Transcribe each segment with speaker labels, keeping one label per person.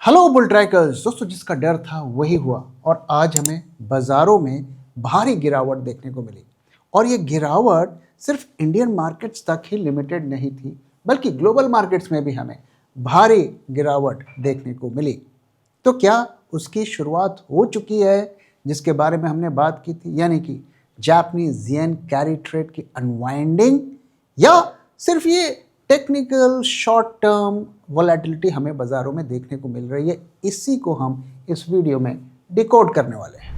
Speaker 1: Hello bull trackers दोस्तों, जिसका डर था वही हुआ और आज हमें बाजारों में भारी गिरावट देखने को मिली। और ये गिरावट सिर्फ इंडियन मार्केट्स तक ही लिमिटेड नहीं थी, बल्कि ग्लोबल मार्केट्स में भी हमें भारी गिरावट देखने को मिली। तो क्या उसकी शुरुआत हो चुकी है, जिसके बारे में हमने बात की थी, यानी कि जापानीज येन कैरी ट्रेड की अनवाइंडिंग, या सिर्फ ये टेक्निकल शॉर्ट टर्म वोलेटिलिटी हमें बाजारों में देखने को मिल रही है? इसी को हम इस वीडियो में डिकोड करने वाले हैं।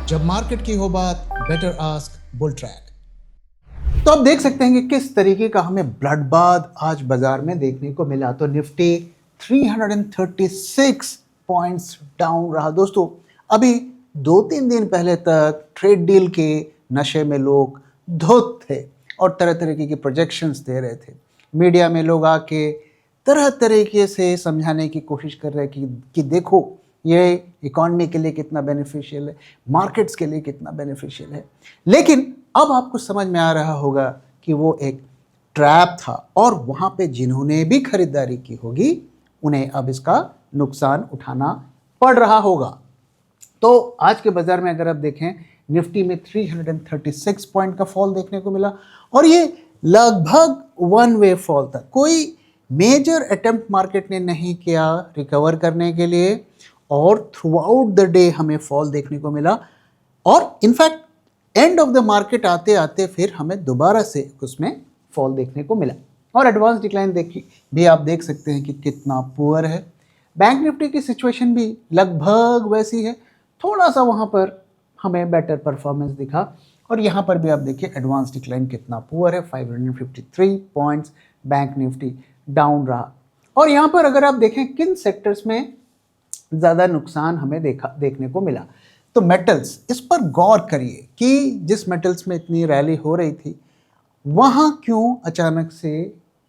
Speaker 1: जब मार्केट की हो बात, बेटर आस्क बुल ट्रैक। तो आप देख सकते हैं कि किस तरीके का हमें ब्लड बाथ आज बाजार में देखने को मिला। तो निफ्टी 336 पॉइंट्स डाउन रहा। दोस्तों, अभी 2-3 दिन पहले तक ट्रेड डील के नशे में लोग धुत थे और तरह तरीके की प्रोजेक्शंस दे रहे थे। मीडिया में लोग आके तरह तरीके से समझाने की कोशिश कर रहे हैं कि देखो ये इकॉनमी के लिए कितना बेनिफिशियल है, मार्केट्स के लिए कितना बेनिफिशियल है। लेकिन अब आपको समझ में आ रहा होगा कि वो एक ट्रैप था और वहाँ पे जिन्होंने भी खरीदारी की होगी उन्हें अब इसका नुकसान उठाना पड़ रहा होगा। तो आज के बाजार में अगर आप देखें, निफ्टी में 336 पॉइंट का फॉल देखने को मिला और ये लगभग वन वे फॉल था। कोई मेजर अटेम्प्ट मार्केट ने नहीं किया रिकवर करने के लिए और थ्रू आउट द डे हमें फॉल देखने को मिला। और in fact end of the market आते आते फिर हमें दोबारा से उसमें फॉल देखने को मिला। और एडवांस डिक्लाइन देखिए भी आप देख सकते हैं कि कितना पुअर है। बैंक निफ्टी की सिचुएशन भी लगभग वैसी है, थोड़ा सा वहाँ पर हमें बेटर परफॉर्मेंस दिखा। और यहाँ पर भी आप देखिए एडवांस डिक्लाइन कितना पुअर है, 553 पॉइंट्स बैंक निफ्टी डाउन रहा। और यहाँ पर अगर आप देखें किन सेक्टर्स में ज़्यादा नुकसान हमें देखने को मिला, तो मेटल्स, इस पर गौर करिए कि जिस मेटल्स में इतनी रैली हो रही थी वहाँ क्यों अचानक से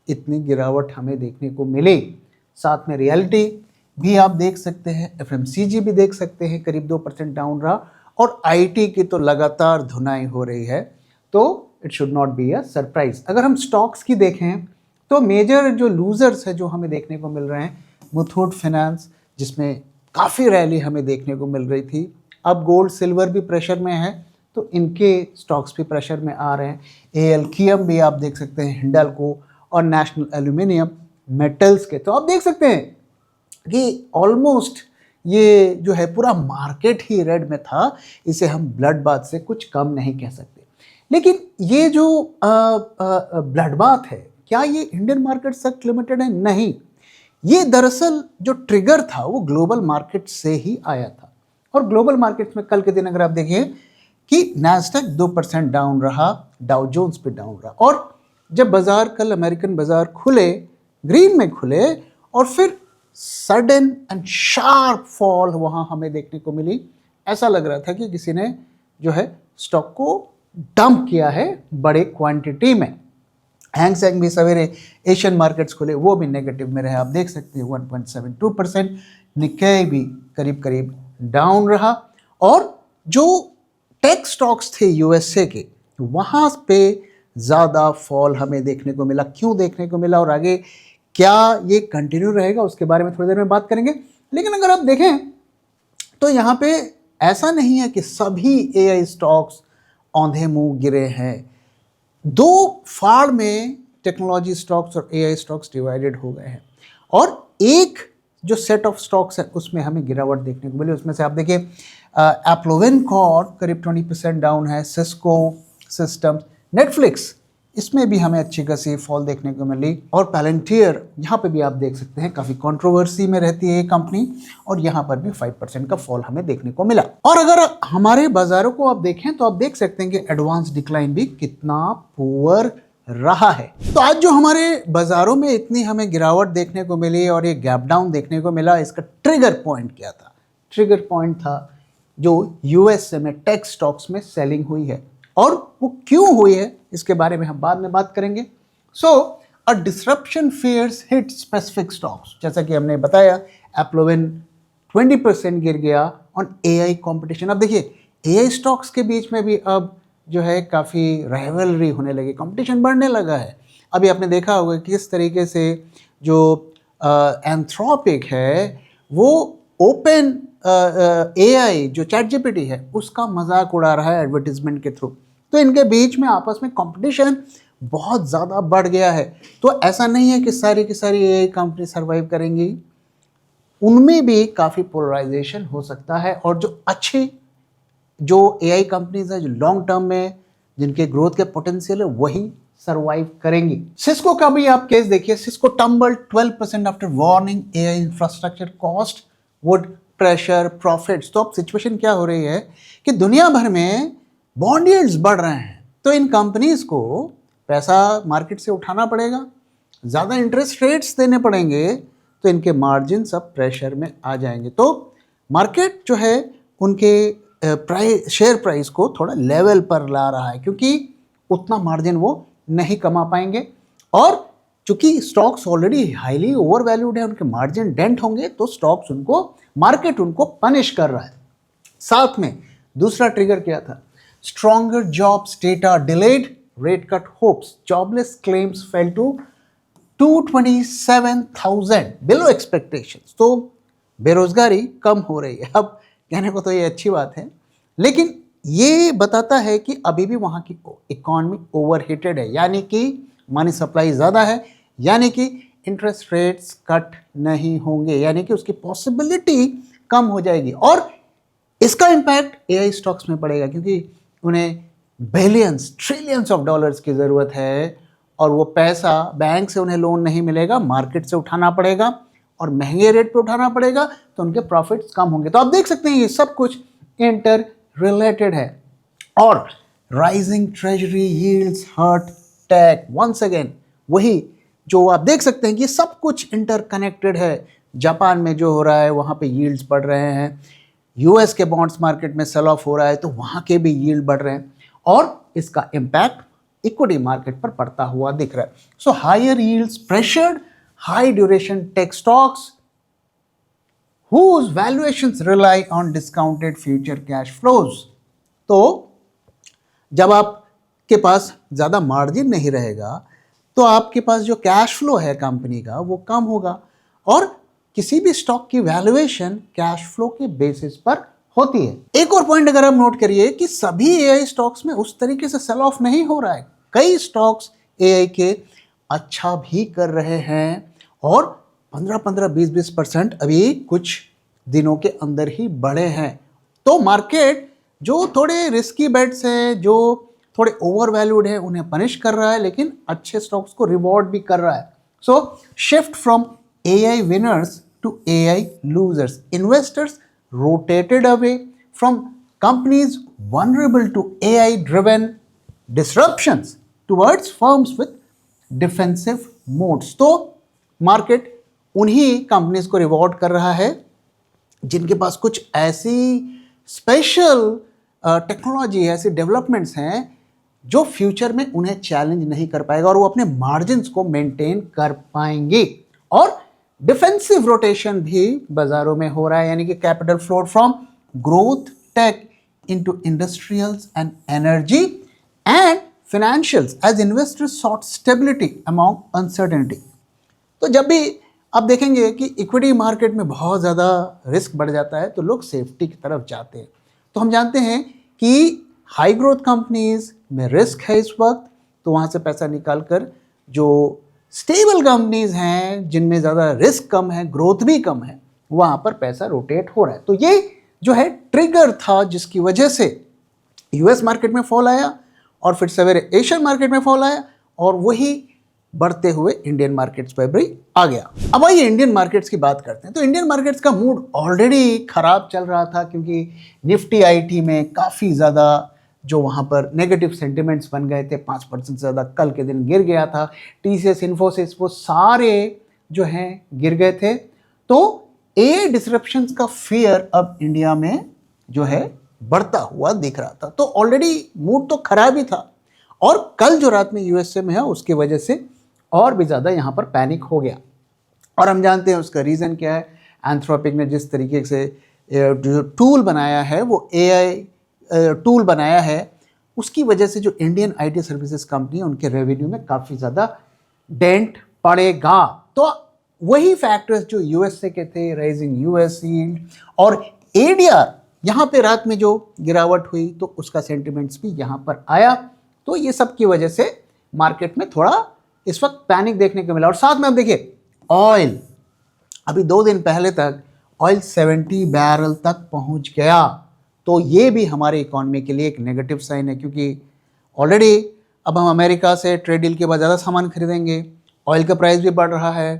Speaker 1: इतनी गिरावट हमें देखने को मिली। साथ में रियलिटी भी आप देख सकते हैं, एफएमसीजी भी देख सकते हैं, करीब 2% डाउन रहा। और आईटी की तो लगातार धुनाई हो रही है, तो it should not be a surprise. अगर हम स्टॉक्स की देखें तो मेजर जो लूजर्स है जो हमें देखने को मिल रहे हैं, मुथूट फाइनेंस जिसमें काफ़ी रैली हमें देखने को मिल रही थी, अब गोल्ड सिल्वर भी प्रेशर में है तो इनके स्टॉक्स भी प्रेशर में आ रहे हैं। एएलकेएम भी आप देख सकते हैं, हिंडाल्को और नेशनल एल्यूमिनियम मेटल्स के, तो आप देख सकते हैं कि ऑलमोस्ट ये जो है पूरा मार्केट ही रेड में था। इसे हम ब्लड बाथ से कुछ कम नहीं कह सकते। लेकिन ये जो ब्लड बाथ है, क्या ये इंडियन मार्केट तक लिमिटेड है? नहीं, ये दरअसल जो ट्रिगर था वो ग्लोबल मार्केट से ही आया था। और ग्लोबल मार्केट्स में कल के दिन अगर आप देखिए कि नैस्डैक 2% डाउन रहा, डाउ जोन्स पे डाउन रहा। और जब बाजार कल अमेरिकन बाजार खुले, ग्रीन में खुले और फिर सडन एंड शार्प फॉल वहाँ हमें देखने को मिली। ऐसा लग रहा था कि किसी ने जो है स्टॉक को डंप किया है बड़े क्वांटिटी में। हैंग सेंग भी सवेरे एशियन मार्केट्स खुले, वो भी नेगेटिव में रहे, आप देख सकते हैं 1.72%। निक्केई भी करीब करीब डाउन रहा। और जो टेक स्टॉक्स थे यूएसए के, वहाँ पे ज़्यादा फॉल हमें देखने को मिला। क्यों देखने को मिला और आगे क्या ये कंटिन्यू रहेगा उसके बारे में थोड़ी देर में बात करेंगे। लेकिन अगर आप देखें तो यहाँ पे ऐसा नहीं है कि सभी एआई स्टॉक्स औंधे मुंह गिरे हैं। दो फाड़ में टेक्नोलॉजी स्टॉक्स और एआई स्टॉक्स डिवाइडेड हो गए हैं और एक जो सेट ऑफ स्टॉक्स है उसमें हमें गिरावट देखने को मिली। उसमें से आप देखिए एप्लोवेन कॉर्प करीब 20% डाउन है, सिस्को सिस्टम्स, नेटफ्लिक्स, इसमें भी हमें अच्छी खासी फॉल देखने को मिली। और पैलेंटियर, यहाँ पे भी आप देख सकते हैं काफ़ी कंट्रोवर्सी में रहती है ये कंपनी, और यहाँ पर भी 5% का फॉल हमें देखने को मिला। और अगर हमारे बाजारों को आप देखें तो आप देख सकते हैं कि एडवांस डिक्लाइन भी कितना पुअर रहा है। तो आज जो हमारे बाजारों में इतनी हमें गिरावट देखने को मिली और ये गैप डाउन देखने को मिला, इसका ट्रिगर पॉइंट क्या था? ट्रिगर पॉइंट था जो यूएसए में टेक स्टॉक्स में सेलिंग हुई है। और वो क्यों हुई है इसके बारे में हम बाद में बात करेंगे। So a disruption fears hit specific stocks, जैसा कि हमने बताया एप्लोवेन 20% गिर गया ऑन एआई कंपटीशन। अब देखिए एआई स्टॉक्स के बीच में भी अब जो है काफ़ी राइवलरी होने लगी, कंपटीशन बढ़ने लगा है। अभी आपने देखा होगा कि किस तरीके से जो एंथ्रोपिक है वो ओपन एआई जो चैट जीपीटी है उसका मजाक उड़ा रहा है एडवर्टीजमेंट के थ्रू। तो इनके बीच में आपस में कंपटीशन बहुत ज़्यादा बढ़ गया है। तो ऐसा नहीं है कि सारी की सारी एआई कंपनी सर्वाइव करेंगी, उनमें भी काफ़ी पोलराइजेशन हो सकता है। और जो अच्छी जो एआई कंपनीज है जो लॉन्ग टर्म में जिनके ग्रोथ के पोटेंशियल है वही सर्वाइव करेंगी। सिस्को का भी आप केस देखिए, Cisco tumbled 12% after warning AI infrastructure cost would pressure profits. तो अब सिचुएशन क्या हो रही है कि दुनिया भर में बॉन्ड यील्ड्स बढ़ रहे हैं, तो इन कंपनीज को पैसा मार्केट से उठाना पड़ेगा, ज़्यादा इंटरेस्ट रेट्स देने पड़ेंगे, तो इनके मार्जिन सब प्रेशर में आ जाएंगे। तो मार्केट जो है उनके शेयर प्राइस को थोड़ा लेवल पर ला रहा है, क्योंकि उतना मार्जिन वो नहीं कमा पाएंगे। और चूंकि stocks already highly over valued है, उनके मार्जिन डेंट होंगे, तो स्टॉक्स उनको, मार्केट उनको पनिश कर रहा है। साथ में दूसरा ट्रिगर क्या था, stronger jobs data delayed rate cut hopes, jobless claims fell to 227,000 below expectations. तो बेरोजगारी कम हो रही है। अब कहने को तो ये अच्छी बात है, लेकिन ये बताता है कि अभी भी वहाँ की इकॉनमी ओवरहीटेड है, यानी कि मनी सप्लाई ज़्यादा है, यानी कि इंटरेस्ट रेट्स कट नहीं होंगे, यानी कि उसकी पॉसिबिलिटी कम हो जाएगी। और इसका इम्पैक्ट एआई स्टॉक्स में पड़ेगा, क्योंकि उन्हें बिलियंस ट्रिलियंस ऑफ डॉलर्स की ज़रूरत है, और वो पैसा बैंक से उन्हें लोन नहीं मिलेगा, मार्केट से उठाना पड़ेगा, और महंगे रेट पे उठाना पड़ेगा, तो उनके प्रॉफिट्स कम होंगे। तो आप देख सकते हैं ये सब कुछ इंटर रिलेटेड है। और rising treasury yields hurt tech once again, वही जो आप देख सकते हैं कि सब कुछ इंटरकनेक्टेड है। जापान में जो हो रहा है वहाँ पे यील्ड्स बढ़ रहे हैं, यूएस के बॉन्ड्स मार्केट में सेल ऑफ हो रहा है तो वहाँ के भी यील्ड बढ़ रहे हैं, और इसका इम्पैक्ट इक्विटी मार्केट पर पड़ता हुआ दिख रहा है। So higher yields pressured high duration tech stocks whose valuations rely on discounted future cash flows। तो जब आपके पास ज़्यादा मार्जिन नहीं रहेगा तो आपके पास जो कैश फ्लो है कंपनी का वो कम होगा, और किसी भी स्टॉक की वैल्यूएशन कैश फ्लो के बेसिस पर होती है। एक और पॉइंट अगर आप नोट करिए कि सभी एआई स्टॉक्स में उस तरीके से सेल ऑफ नहीं हो रहा है, कई स्टॉक्स एआई के अच्छा भी कर रहे हैं, और 15-20% अभी कुछ दिनों के अंदर ही बढ़े हैं। तो मार्केट जो थोड़े रिस्की बेट्स हैं, जो थोड़े ओवर वैल्यूड है, उन्हें पनिश कर रहा है, लेकिन अच्छे स्टॉक्स को रिवॉर्ड भी कर रहा है। So shift from AI winners to AI losers, investors rotated away from companies vulnerable to AI driven disruptions towards firms with defensive moats. तो मार्केट उन्हीं कंपनीज को रिवॉर्ड कर रहा है जिनके पास कुछ ऐसी स्पेशल टेक्नोलॉजी, ऐसे डेवलपमेंट्स हैं जो फ्यूचर में उन्हें चैलेंज नहीं कर पाएगा, और वो अपने मार्जिन्स को मेंटेन कर पाएंगे। और डिफेंसिव रोटेशन भी बाजारों में हो रहा है, यानी कि capital flow from growth tech into industrials and energy and financials as investors sought stability among uncertainty। तो जब भी आप देखेंगे कि इक्विटी मार्केट में बहुत ज़्यादा रिस्क बढ़ जाता है तो लोग सेफ्टी की तरफ जाते हैं। तो हम जानते हैं कि हाई ग्रोथ कंपनीज में रिस्क है इस वक्त, तो वहाँ से पैसा निकाल कर जो स्टेबल कंपनीज हैं जिनमें ज़्यादा रिस्क कम है, ग्रोथ भी कम है, वहाँ पर पैसा रोटेट हो रहा है। तो ये जो है ट्रिगर था जिसकी वजह से यूएस मार्केट में फॉल आया, और फिर सवेरे एशियन मार्केट में फॉल आया, और वही बढ़ते हुए इंडियन मार्केट्स पर भी आ गया। अब आइए इंडियन मार्केट्स की बात करते हैं। तो इंडियन मार्केट्स का मूड ऑलरेडी खराब चल रहा था, क्योंकि निफ्टी आईटी में काफ़ी ज़्यादा जो वहाँ पर नेगेटिव सेंटिमेंट्स बन गए थे, 5% से ज़्यादा कल के दिन गिर गया था। टीसीएस, इन्फोसिस, वो सारे जो हैं गिर गए थे। तो ए डिसरप्शंस का फियर अब इंडिया में जो है बढ़ता हुआ दिख रहा था। तो ऑलरेडी मूड तो खराब ही था, और कल जो रात में यूएसए में है उसकी वजह से और भी ज़्यादा यहाँ पर पैनिक हो गया। और हम जानते हैं उसका रीज़न क्या है। एंथ्रोपिक ने जिस तरीके से जो टूल बनाया है वो एआई टूल बनाया है, उसकी वजह से जो इंडियन आईटी सर्विसेज कंपनी है उनके रेवेन्यू में काफ़ी ज़्यादा डेंट पड़ेगा। तो वही फैक्टर्स जो यूएसए के थे, राइजिंग यूएस यील्ड और एडीआर, यहाँ पे रात में जो गिरावट हुई तो उसका सेंटिमेंट्स भी यहाँ पर आया। तो ये सब की वजह से मार्केट में थोड़ा इस वक्त पैनिक देखने को मिला। और साथ में आप देखिए ऑयल, अभी 2 दिन पहले तक ऑयल 70 बैरल तक पहुंच गया। तो ये भी हमारे इकोनॉमी के लिए एक नेगेटिव साइन है, क्योंकि ऑलरेडी अब हम अमेरिका से ट्रेड डील के बाद ज़्यादा सामान खरीदेंगे, ऑयल का प्राइस भी बढ़ रहा है,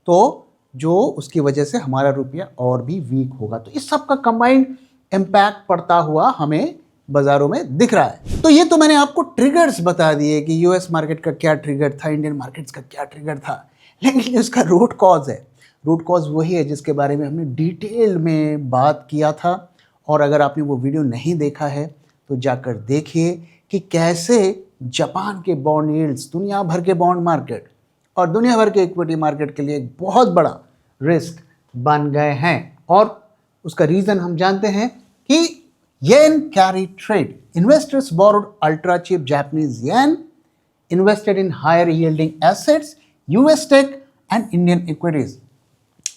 Speaker 1: तो जो उसकी वजह से हमारा रुपया और भी वीक होगा। तो इस सब का कंबाइंड इम्पैक्ट पड़ता हुआ हमें बाजारों में दिख रहा है। तो ये तो मैंने आपको ट्रिगर्स बता दिए कि यूएस मार्केट का क्या ट्रिगर था, इंडियन मार्केट्स का क्या ट्रिगर था, लेकिन इसका रूट कॉज है, रूट कॉज वही है जिसके बारे में हमने डिटेल में बात किया था। और अगर आपने वो वीडियो नहीं देखा है तो जाकर देखिए कि कैसे जापान के बॉन्ड यील्ड्स दुनिया भर के बॉन्ड मार्केट और दुनिया भर के इक्विटी मार्केट के लिए एक बहुत बड़ा रिस्क बन गए हैं। और उसका रीज़न हम जानते हैं कि yen carry trade, investors borrowed ultra cheap Japanese yen, invested in higher yielding assets, US tech and Indian equities.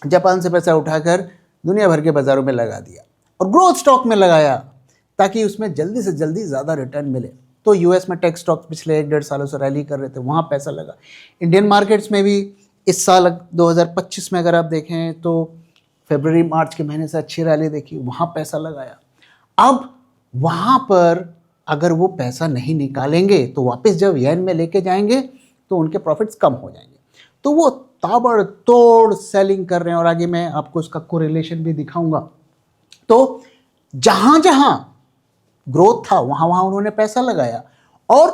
Speaker 1: Japan से पैसा उठाकर दुनिया भर के बाजारों में लगा दिया और ग्रोथ स्टॉक में लगाया ताकि उसमें जल्दी से जल्दी ज़्यादा रिटर्न मिले। तो यूएस में टेक स्टॉक्स पिछले 1-1.5 सालों से रैली कर रहे थे, वहाँ पैसा लगा। इंडियन मार्केट्स में भी इस साल 2025 में अगर आप देखें तो फरवरी मार्च के महीने से अच्छी रैली देखी, वहाँ पैसा लगाया। अब वहाँ पर अगर वो पैसा नहीं निकालेंगे तो वापस जब येन में लेके जाएंगे तो उनके प्रॉफिट्स कम हो जाएंगे। तो वो ताबड़तोड़ सेलिंग कर रहे हैं और आगे मैं आपको उसका कोरिलेशन भी दिखाऊंगा। तो जहाँ जहाँ ग्रोथ था वहाँ वहाँ उन्होंने पैसा लगाया और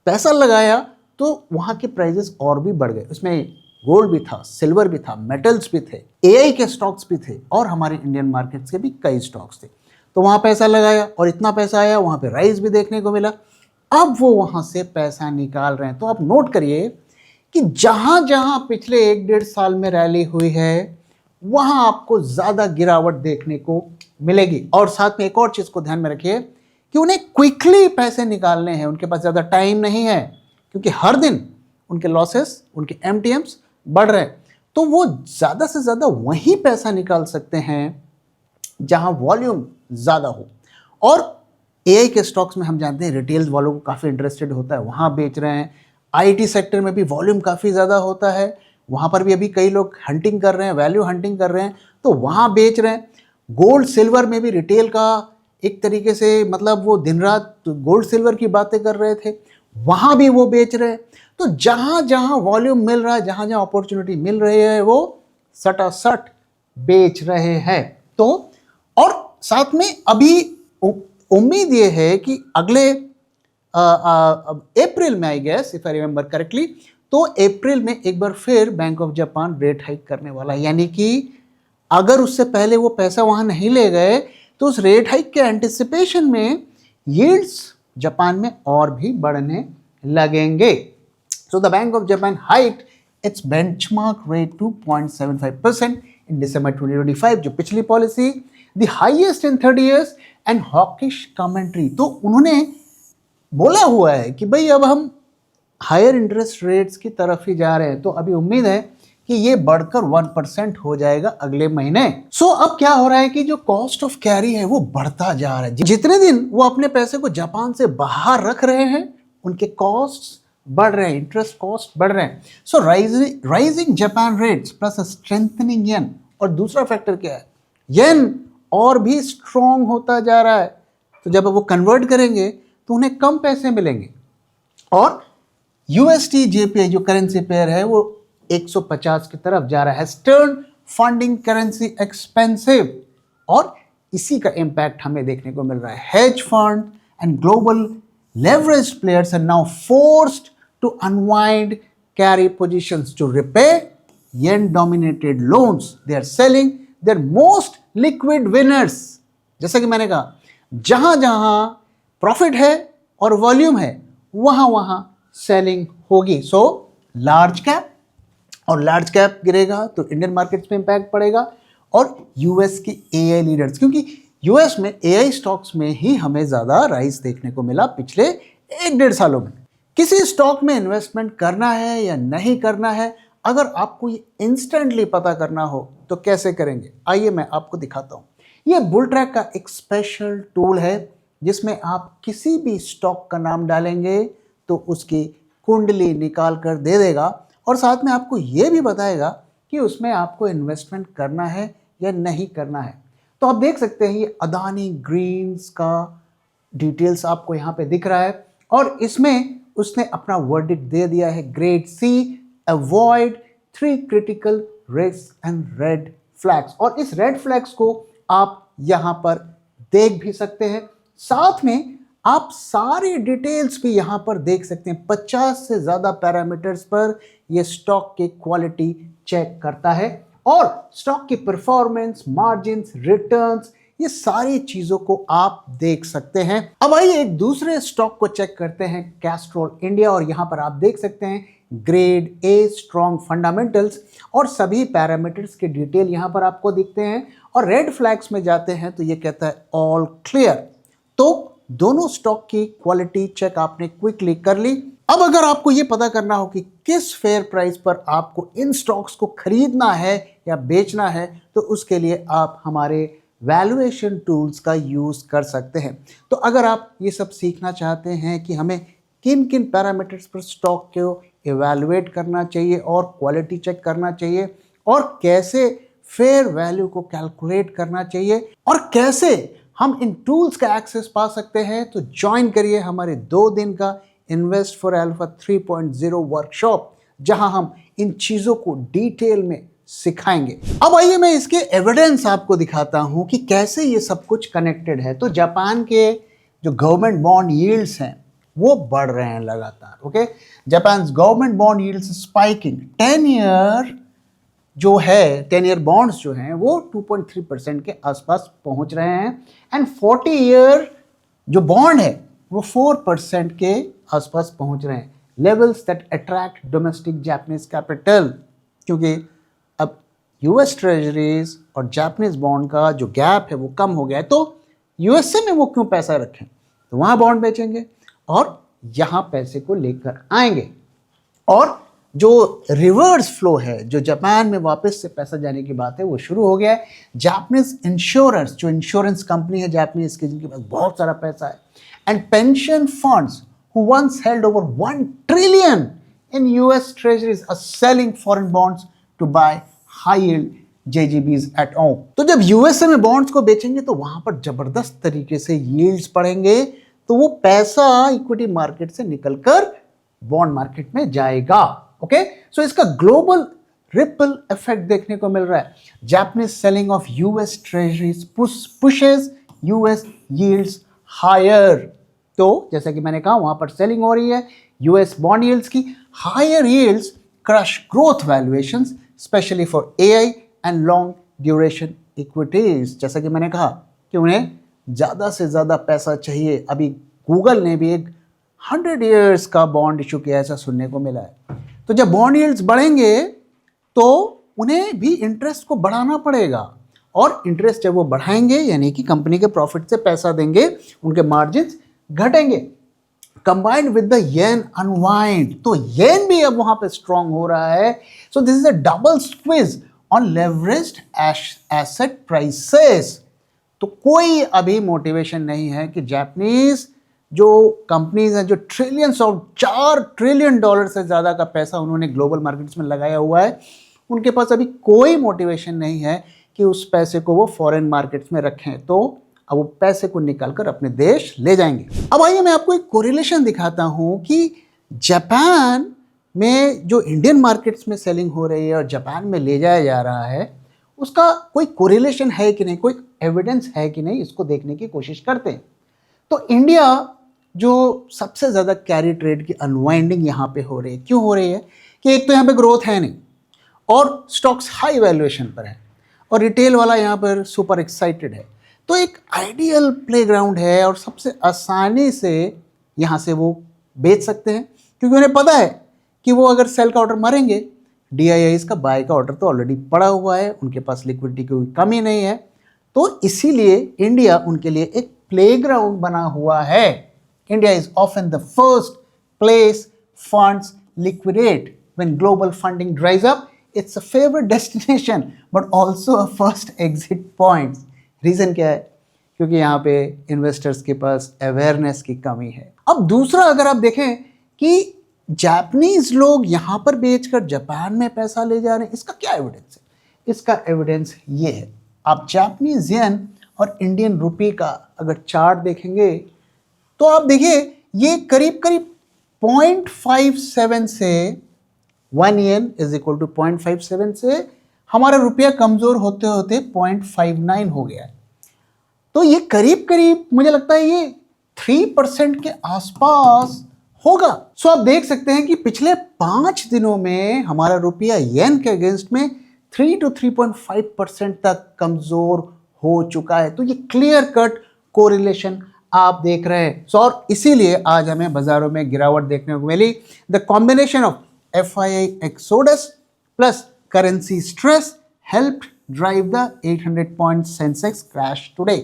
Speaker 1: पैसा लगाया तो वहाँ के प्राइजेस और भी बढ़ गए। उसमें गोल्ड भी था, सिल्वर भी था, मेटल्स भी थे, एआई के स्टॉक्स भी थे और हमारे इंडियन मार्केट्स के भी कई स्टॉक्स थे। तो वहाँ पैसा लगाया और इतना पैसा आया, वहाँ पे राइज भी देखने को मिला। अब वो वहाँ से पैसा निकाल रहे हैं। तो आप नोट करिए कि जहाँ जहाँ पिछले 1-1.5 साल में रैली हुई है वहाँ आपको ज़्यादा गिरावट देखने को मिलेगी। और साथ में एक और चीज़ को ध्यान में रखिए कि उन्हें क्विकली पैसे निकालने हैं, उनके पास ज़्यादा टाइम नहीं है, क्योंकि हर दिन उनके लॉसेस, उनके एमटीएम्स बढ़ रहे हैं। तो वो ज़्यादा से ज़्यादा वहीं पैसा निकाल सकते हैं जहाँ वॉल्यूम ज़्यादा हो। और एआई के स्टॉक्स में हम जानते हैं रिटेल वालों को काफ़ी इंटरेस्टेड होता है, वहाँ बेच रहे हैं। आईटी सेक्टर में भी वॉल्यूम काफ़ी ज़्यादा होता है, वहाँ पर भी अभी कई लोग हंटिंग कर रहे हैं, वैल्यू हंटिंग कर रहे हैं, तो वहाँ बेच रहे हैं। गोल्ड सिल्वर में भी रिटेल का एक तरीके से मतलब वो दिन रात गोल्ड सिल्वर की बातें कर रहे थे, वहाँ भी वो बेच रहे हैं। तो जहाँ जहाँ वॉल्यूम मिल रहा है, जहाँ जहाँ अपॉर्चुनिटी मिल रही है, वो सटासट बेच रहे हैं। तो और साथ में अभी उम्मीद ये है कि अगले अप्रैल में, I guess if I remember correctly, तो अप्रैल में एक बार फिर bank of Japan rate hike करने वाला है। यानी कि अगर उससे पहले वो पैसा वहाँ नहीं ले गए तो उस रेट हाइक के एंटिसिपेशन में यील्ड्स जापान में और भी बढ़ने लगेंगे। So the Bank of Japan hiked its benchmark rate to 0.75% in December 2025, जो पिछली policy the highest in 30 years and hawkish commentary। तो उन्होंने बोला हुआ है कि भाई अब हम हायर इंटरेस्ट रेट्स की तरफ ही जा रहे हैं, तो अभी उम्मीद है कि ये बढ़कर 1% हो जाएगा अगले महीने। सो अब क्या हो रहा है कि जो कॉस्ट ऑफ कैरी है वो बढ़ता जा रहा है। जितने दिन वो अपने पैसे को जापान से बाहर रख रहे हैं उनके कॉस्ट बढ़ रहे हैं, इंटरेस्ट कॉस्ट बढ़ रहे हैं। So rising Japan rates plus strengthening yen, और दूसरा फैक्टर क्या है, येन और भी स्ट्रॉन्ग होता जा रहा है। तो जब वो कन्वर्ट करेंगे तो उन्हें कम पैसे मिलेंगे और यूएसटी जेपीआई जो करेंसी पेयर है वो 150 की तरफ जा रहा है। स्टर्न फंडिंग करेंसी एक्सपेंसिव, और इसी का इम्पैक्ट हमें देखने को मिल रहा है। Hedge fund and global leveraged players are now forced to unwind carry positions to repay yen-dominated loans. They are selling their most liquid winners. जैसा कि मैंने कहा, जहाँ जहाँ प्रॉफिट है और वॉल्यूम है वहाँ वहाँ सेलिंग होगी। सो लार्ज कैप, और लार्ज कैप गिरेगा तो इंडियन मार्केट्स में इम्पैक्ट पड़ेगा और यूएस की एआई लीडर्स, क्योंकि यूएस में एआई स्टॉक्स में ही हमें ज़्यादा राइज देखने को मिला पिछले 1-1.5 सालों में। किसी स्टॉक में इन्वेस्टमेंट करना है या नहीं करना है, अगर आपको ये इंस्टेंटली पता करना हो तो कैसे करेंगे, आइए मैं आपको दिखाता हूँ। ये बुल ट्रैक का एक स्पेशल टूल है जिसमें आप किसी भी स्टॉक का नाम डालेंगे तो उसकी कुंडली निकाल कर दे देगा और साथ में आपको ये भी बताएगा कि उसमें आपको इन्वेस्टमेंट करना है या नहीं करना है। तो आप देख सकते हैं ये अदानी ग्रीन्स का डिटेल्स आपको यहाँ पे दिख रहा है और इसमें उसने अपना वर्डिक्ट दे दिया है, grade C, avoid 3 critical risk and red flags. और इस रेड फ्लैग्स को आप यहाँ पर देख भी सकते हैं, साथ में आप सारी डिटेल्स भी यहाँ पर देख सकते हैं। 50 से ज़्यादा पैरामीटर्स पर यह स्टॉक की क्वालिटी चेक करता है और स्टॉक की परफॉर्मेंस, मार्जिन्स, रिटर्न्स, ये सारी चीज़ों को आप देख सकते हैं। अब आइए एक दूसरे स्टॉक को चेक करते हैं, कैस्ट्रॉल इंडिया, और यहाँ पर आप देख सकते हैं ग्रेड ए, स्ट्रॉन्ग फंडामेंटल्स, और सभी पैरामीटर्स के डिटेल यहाँ पर आपको दिखते हैं। और रेड फ्लैग्स में जाते हैं तो ये कहता है ऑल क्लियर। तो दोनों स्टॉक की क्वालिटी चेक आपने क्विकली कर ली। अब अगर आपको ये पता करना हो कि किस फेयर प्राइस पर आपको इन स्टॉक्स को खरीदना है या बेचना है, तो उसके लिए आप हमारे वैल्यूएशन टूल्स का यूज़ कर सकते हैं। तो अगर आप ये सब सीखना चाहते हैं कि हमें किन किन पैरामीटर्स पर स्टॉक को इवैल्यूएट करना चाहिए और क्वालिटी चेक करना चाहिए और कैसे फेयर वैल्यू को कैलकुलेट करना चाहिए और कैसे हम इन टूल्स का एक्सेस पा सकते हैं, तो ज्वाइन करिए हमारे 2 दिन का इन्वेस्ट फॉर अल्फा 3.0 वर्कशॉप, जहां हम इन चीज़ों को डिटेल में सिखाएंगे। अब आइए मैं इसके एविडेंस आपको दिखाता हूं कि कैसे ये सब कुछ कनेक्टेड है। तो जापान के जो गवर्नमेंट बॉन्ड यील्ड्स हैं वो बढ़ रहे हैं लगातार। Okay, Japan government bond yields spiking. 10 year जो है, 10 ईयर बॉन्ड्स जो हैं वो 2.3% के आसपास पहुंच रहे हैं एंड 40 ईयर जो बॉन्ड है वो 4% के आसपास पहुंच रहे हैं। Levels that attract domestic Japanese capital, क्योंकि अब यूएस ट्रेजरीज और जापानीज बॉन्ड का जो गैप है वो कम हो गया है। तो यूएसए में वो क्यों पैसा रखें, तो वहाँ बॉन्ड बेचेंगे और यहाँ पैसे को लेकर आएंगे। और जो रिवर्स फ्लो है, जो जापान में वापस से पैसा जाने की बात है, वो शुरू हो गया है। जापानीज इंश्योरेंस, जो इंश्योरेंस कंपनी है जापानीज की, जिनके पास बहुत सारा पैसा है, and pension funds who once held over $1 trillion in US treasuries are selling foreign bonds to buy high yield JGBs at home। तो जब यूएसए में बॉन्ड्स को बेचेंगे तो वहां पर जबरदस्त तरीके से यील्ड्स पड़ेंगे, तो वो पैसा इक्विटी मार्केट से निकलकर बॉन्ड मार्केट में जाएगा। ओके, सो इसका ग्लोबल रिपल इफेक्ट देखने को मिल रहा है। Japanese selling off US treasuries pushes US yields higher. तो जैसा कि मैंने कहा, वहां पर सेलिंग हो रही है यूएस बॉन्ड यील्ड्स की। Higher yields crush growth valuations specially for AI and long duration equities. जैसा कि मैंने कहा कि उन्हें ज़्यादा से ज़्यादा पैसा चाहिए। अभी गूगल ने भी एक 100 ईयर्स का बॉन्ड इशू किया, ऐसा सुनने को मिला है। तो जब बॉन्ड यील्ड्स बढ़ेंगे तो उन्हें भी इंटरेस्ट को बढ़ाना पड़ेगा, और इंटरेस्ट जब वो बढ़ाएंगे यानी कि कंपनी के प्रॉफिट से पैसा देंगे, उनके मार्जिन्स घटेंगे। Combined with the yen unwind, तो येन भी अब वहां पे स्ट्रांग हो रहा है। So this is a double squeeze on leveraged asset prices. तो कोई अभी मोटिवेशन नहीं है कि जापानीज जो कंपनीज हैं, जो ट्रिलियंस ऑफ $4 ट्रिलियन से ज़्यादा का पैसा उन्होंने ग्लोबल मार्केट्स में लगाया हुआ है, उनके पास अभी कोई मोटिवेशन नहीं है कि उस पैसे को वो फॉरेन मार्केट्स में रखें। तो अब वो पैसे को निकालकर अपने देश ले जाएंगे। अब आइए मैं आपको एक कोरिलेशन दिखाता हूँ कि जापान में जो इंडियन मार्केट्स में सेलिंग हो रही है और जापान में ले जाया जा रहा है, उसका कोई कोरिलेशन है कि नहीं, कोई एविडेंस है कि नहीं, इसको देखने की कोशिश करते हैं। तो इंडिया जो सबसे ज़्यादा कैरी ट्रेड की अनवाइंडिंग यहाँ पे हो रही है, क्यों हो रही है कि एक तो यहाँ पे ग्रोथ है नहीं और स्टॉक्स हाई वैल्यूएशन पर है और रिटेल वाला यहाँ पर सुपर एक्साइटेड है। तो एक आइडियल प्लेग्राउंड है और सबसे आसानी से यहाँ से वो बेच सकते हैं, क्योंकि उन्हें पता है कि वो अगर सेल का ऑर्डर मारेंगे, DIIs का बाय का ऑर्डर तो ऑलरेडी पड़ा हुआ है, उनके पास लिक्विडिटी की कोई कमी नहीं है, तो इसीलिए इंडिया उनके लिए एक प्लेग्राउंड बना हुआ है। India is often the first place funds liquidate when global funding dries up. It's a favorite destination but also a first exit point. Reason क्या है? क्योंकि यहाँ पे इन्वेस्टर्स के पास अवेयरनेस की कमी है। अब दूसरा अगर आप देखें कि जापानीज लोग यहाँ पर बेचकर जापान में पैसा ले जा रहे हैं, इसका क्या एविडेंस है? इसका एविडेंस ये है, आप जापानीज येन और इंडियन रुपी का अगर चार्ट देखेंगे तो आप देखिए ये करीब करीब 0.57 से 1 येन इज इक्वल टू 0.57 से हमारा रुपया कमजोर होते होते 0.59 हो गया है। तो ये करीब करीब मुझे लगता है ये 3% के आसपास होगा। सो आप देख सकते हैं कि पिछले 5 दिनों में हमारा रुपया येन के अगेंस्ट में 3 to 3.5% तक कमजोर हो चुका है। तो ये क्लियर कट कोरिलेशन आप देख रहे हैं। सो और इसीलिए आज हमें बाजारों में गिरावट देखने को मिली। The combination of FII exodus plus currency stress helped drive the 800 point Sensex crash today.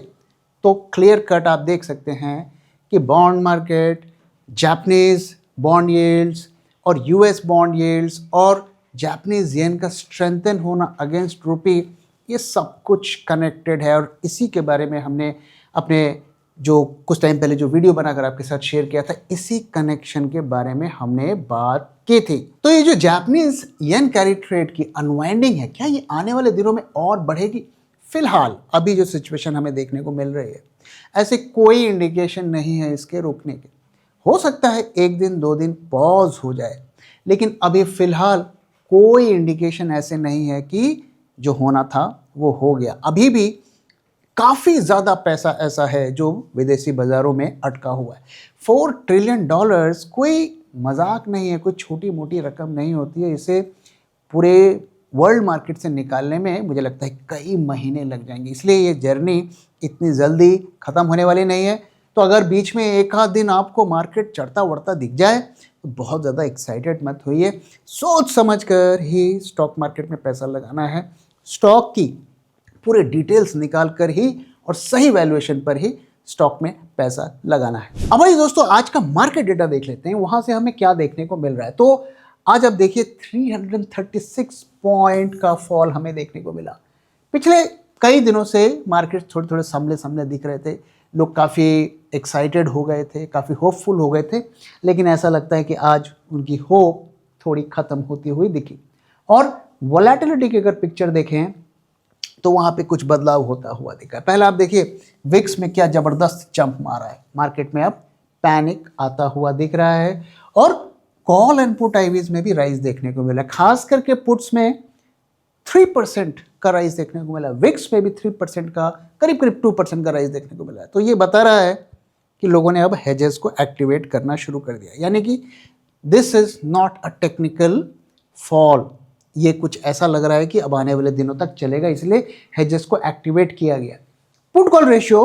Speaker 1: तो क्लियर कट आप देख सकते हैं कि bond market, Japanese bond yields और US बॉन्ड यील्ड्स और जापानीज येन का स्ट्रेंथन होना अगेंस्ट रुपी, ये सब कुछ कनेक्टेड है। और इसी के बारे में हमने अपने जो कुछ टाइम पहले जो वीडियो बनाकर आपके साथ शेयर किया था, इसी कनेक्शन के बारे में हमने बात की थी। तो ये जो जापानीज येन कैरी ट्रेड की अनवाइंडिंग है, क्या ये आने वाले दिनों में और बढ़ेगी? फिलहाल अभी जो सिचुएशन हमें देखने को मिल रही है, ऐसे कोई इंडिकेशन नहीं है इसके रुकने के। हो सकता है 1 दिन 2 दिन पॉज हो जाए, लेकिन अभी फिलहाल कोई इंडिकेशन ऐसे नहीं है कि जो होना था वो हो गया। अभी भी काफ़ी ज़्यादा पैसा ऐसा है जो विदेशी बाज़ारों में अटका हुआ है। $4 ट्रिलियन कोई मजाक नहीं है, कोई छोटी मोटी रकम नहीं होती है। इसे पूरे वर्ल्ड मार्केट से निकालने में मुझे लगता है कई महीने लग जाएंगे। इसलिए ये जर्नी इतनी जल्दी ख़त्म होने वाली नहीं है। तो अगर बीच में एक आध दिन आपको मार्केट चढ़ता वढ़ता दिख जाए तो बहुत ज़्यादा एक्साइटेड मत होइए। सोच समझ कर ही स्टॉक मार्केट में पैसा लगाना है। स्टॉक की पूरे डिटेल्स निकाल कर ही और सही वैल्यूएशन पर ही स्टॉक में पैसा लगाना है। अब भाई दोस्तों, आज का मार्केट डेटा देख लेते हैं, वहां से हमें क्या देखने को मिल रहा है। तो आज आप देखिए 336 पॉइंट का फॉल हमें देखने को मिला। पिछले कई दिनों से मार्केट थोड़े थोड़े संभले संभले दिख रहे थे, लोग काफ़ी एक्साइटेड हो गए थे, काफ़ी होपफुल हो गए थे, लेकिन ऐसा लगता है कि आज उनकी होप थोड़ी ख़त्म होती हुई दिखी। और वोलेटिलिटी की अगर पिक्चर देखें तो वहाँ पे कुछ बदलाव होता हुआ दिखा है। पहले आप देखिए विक्स में क्या ज़बरदस्त जंप मारा है, मार्केट में अब पैनिक आता हुआ दिख रहा है। और कॉल एंड पुट आईवीज में भी राइज देखने को मिला, खास करके पुट्स में 3% का राइज देखने को मिला, विक्स में भी 3% का करीब करीब 2% का राइज देखने को मिला। तो ये बता रहा है कि लोगों ने अब हेजेस को एक्टिवेट करना शुरू कर दिया, यानी कि this is not a technical fall. ये कुछ ऐसा लग रहा है कि अब आने वाले दिनों तक चलेगा, इसलिए हेजेस को एक्टिवेट किया गया। पुट कॉल रेशियो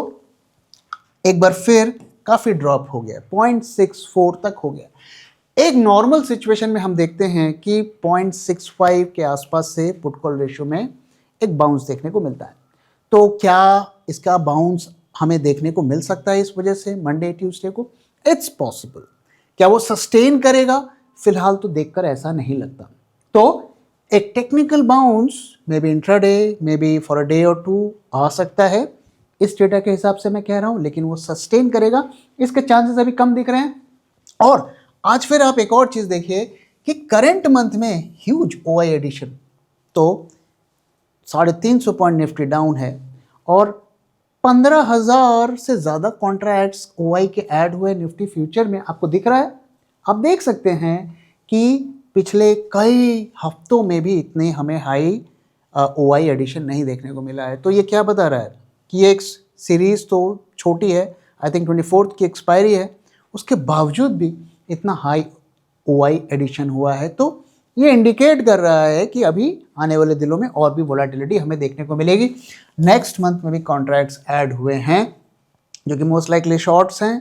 Speaker 1: एक बार फिर काफ़ी ड्रॉप हो गया, 0.64 तक हो गया। एक नॉर्मल सिचुएशन में हम देखते हैं कि 0.65 के आसपास से पुट कॉल रेशियो में एक बाउंस देखने को मिलता है। तो क्या इसका बाउंस हमें देखने को मिल सकता है इस वजह से मंडे ट्यूसडे को? It's possible. क्या वो सस्टेन करेगा? फिलहाल तो देखकर ऐसा नहीं लगता। तो एक technical bounce may be intraday, may be for a day और 2 आ सकता है, इस डेटा के हिसाब से मैं कह रहा हूं, लेकिन वो सस्टेन करेगा इसके चांसेस अभी कम दिख रहे हैं। और आज फिर आप एक और चीज़ देखिए कि करंट मंथ में ह्यूज OI एडिशन, तो 350 पॉइंट निफ्टी डाउन है और 15,000 से ज़्यादा कॉन्ट्रैक्ट्स OI के ऐड हुए निफ्टी फ्यूचर में, आपको दिख रहा है। आप देख सकते हैं कि पिछले कई हफ्तों में भी इतने हमें हाई OI एडिशन नहीं देखने को मिला है। तो ये क्या बता रहा है कि एक सीरीज़ तो छोटी है, आई थिंक 24 की एक्सपायरी है, उसके बावजूद भी इतना हाई OI एडिशन हुआ है। तो ये इंडिकेट कर रहा है कि अभी आने वाले दिनों में और भी वोलेटिलिटी हमें देखने को मिलेगी। नेक्स्ट मंथ में भी कॉन्ट्रैक्ट्स ऐड हुए हैं जो कि मोस्ट लाइकली शॉर्ट्स हैं,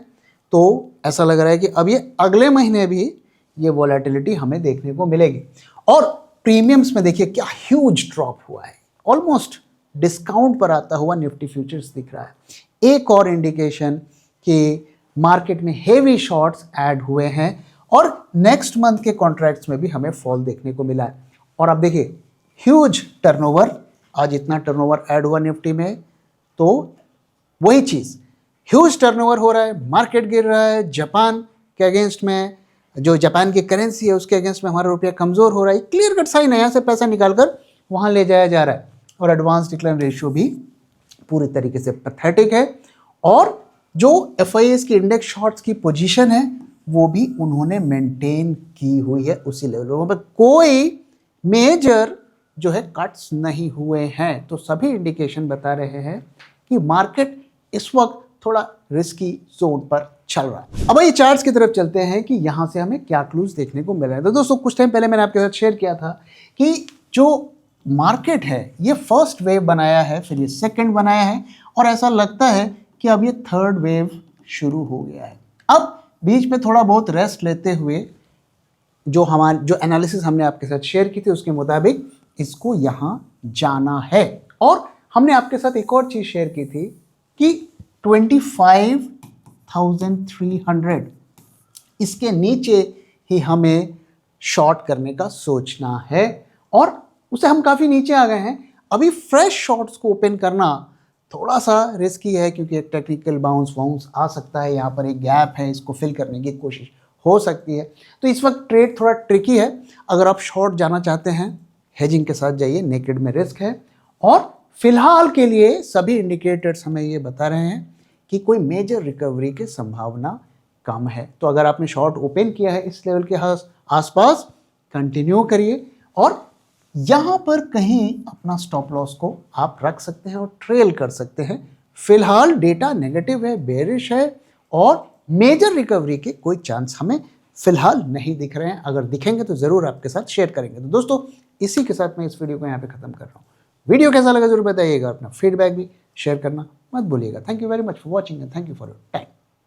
Speaker 1: तो ऐसा लग रहा है कि अब ये अगले महीने भी ये वोलेटिलिटी हमें देखने को मिलेगी। और प्रीमियम्स में देखिए क्या ह्यूज ड्रॉप हुआ है, ऑलमोस्ट डिस्काउंट पर आता हुआ निफ्टी फ्यूचर्स दिख रहा है। एक और इंडिकेशन कि मार्केट में हेवी शॉर्ट्स ऐड हुए हैं और नेक्स्ट मंथ के कॉन्ट्रैक्ट्स में भी हमें फॉल देखने को मिला है। और अब देखिए ह्यूज टर्नओवर, आज इतना टर्नओवर ऐड हुआ निफ्टी में, तो वही चीज़ ह्यूज टर्नओवर हो रहा है, मार्केट गिर रहा है, जापान के अगेंस्ट में, जो जापान की करेंसी है उसके अगेंस्ट में हमारा रुपया कमज़ोर हो रहा है। क्लियर कट साइन है, यहाँ से पैसा निकालकर वहाँ ले जाया जा रहा है और एडवांस डिक्लाइन रेशियो भी पूरी तरीके से पैथेटिक है। और जो FIS की इंडेक्स शॉर्ट्स की पोजीशन है वो भी उन्होंने मेंटेन की हुई है उसी लेवल पर, कोई मेजर जो है कट्स नहीं हुए हैं। तो सभी इंडिकेशन बता रहे हैं कि मार्केट इस वक्त थोड़ा रिस्की जोन पर चल रहा है। अब ये चार्ट्स की तरफ चलते हैं कि यहाँ से हमें क्या क्लूज देखने को मिल रहे हैं। तो दोस्तों कुछ टाइम पहले मैंने आपके साथ शेयर किया था कि जो मार्केट है ये फर्स्ट वेव बनाया है, फिर ये सेकंड बनाया है और ऐसा लगता है कि अब ये थर्ड वेव शुरू हो गया है। अब बीच में थोड़ा बहुत रेस्ट लेते हुए जो एनालिसिस हमने आपके साथ शेयर की थी उसके मुताबिक इसको यहाँ जाना है। और हमने आपके साथ एक और चीज़ शेयर की थी कि 25,300 इसके नीचे ही हमें शॉर्ट करने का सोचना है और उसे हम काफ़ी नीचे आ गए हैं। अभी फ्रेश शॉर्ट्स को ओपन करना थोड़ा सा रिस्की है क्योंकि एक टेक्निकल बाउंस आ सकता है, यहाँ पर एक गैप है, इसको फिल करने की कोशिश हो सकती है। तो इस वक्त ट्रेड थोड़ा ट्रिकी है। अगर आप शॉर्ट जाना चाहते हैं हेजिंग के साथ जाइए, नेकेड में रिस्क है। और फिलहाल के लिए सभी इंडिकेटर्स हमें ये बता रहे हैं कि कोई मेजर रिकवरी की संभावना कम है। तो अगर आपने शॉर्ट ओपन किया है इस लेवल के आसपास, कंटिन्यू करिए और यहाँ पर कहीं अपना स्टॉप लॉस को आप रख सकते हैं और ट्रेल कर सकते हैं। फिलहाल डेटा नेगेटिव है, बेरिश है और मेजर रिकवरी के कोई चांस हमें फिलहाल नहीं दिख रहे हैं। अगर दिखेंगे तो ज़रूर आपके साथ शेयर करेंगे। तो दोस्तों इसी के साथ मैं इस वीडियो को यहाँ पे ख़त्म कर रहा हूँ। वीडियो कैसा लगा जरूर बताइएगा, अपना फीडबैक भी शेयर करना मत भूलिएगा। Thank you very much for watching and thank you for your time.